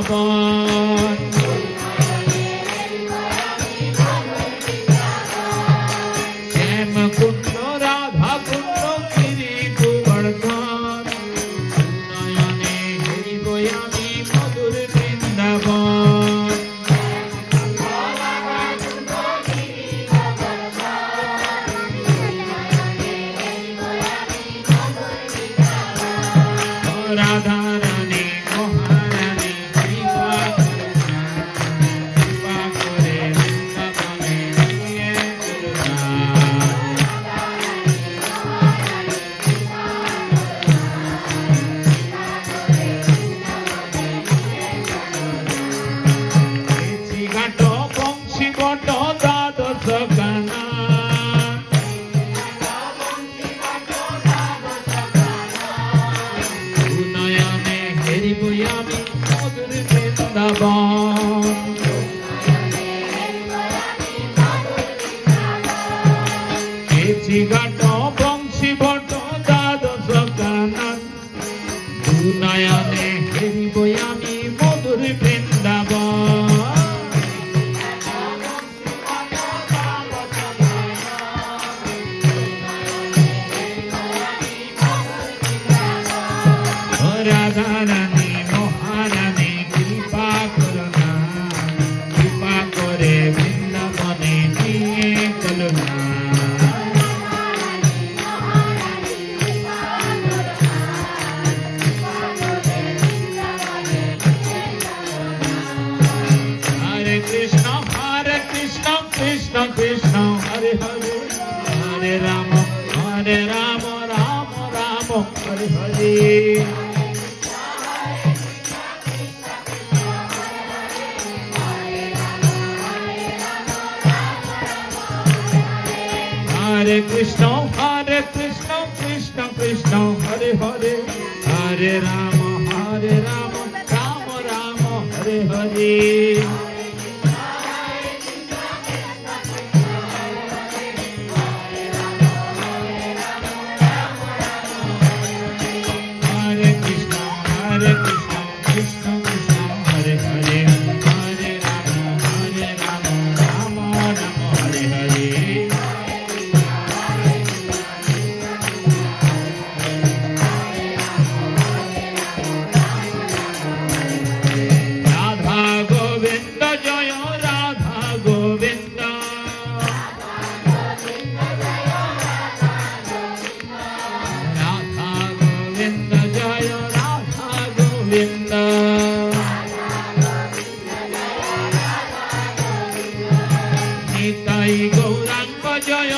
বৃন্দাবন শ্যাম কুণ্ড রাধা কুণ্ড গিরি গোবর্ধন নয়নে হেরিব আমি মধুর বৃন্দাবন রাধা রানী মহারানী কৃপা করে বৃন্দাবনে নিয়ে চলো ঘাট বংশী বট দ্বাদশ গানা নয়নে হেরিব আমি মধুর বৃন্দাবন কেচি ঘাট বংশী বট দ্বাদশ গানা নয়নে হেরিব আমি মধুর বৃন্দাবন রাধা রানী মহারানী কৃপা করুণা কৃপা করে বৃন্দাবনে নিয়ে চলো না হরে Krishna Krishna Krishna Hare Hare Hare Ram Ram Ram Hare Hare Hare Krishna Krishna Krishna Hare Hare Hare Rama Rama Rama Hare Hare Hare Krishna Krishna Krishna Hare Hare Hare Rama Rama Rama Hare Hare Nitai Gauranga জয়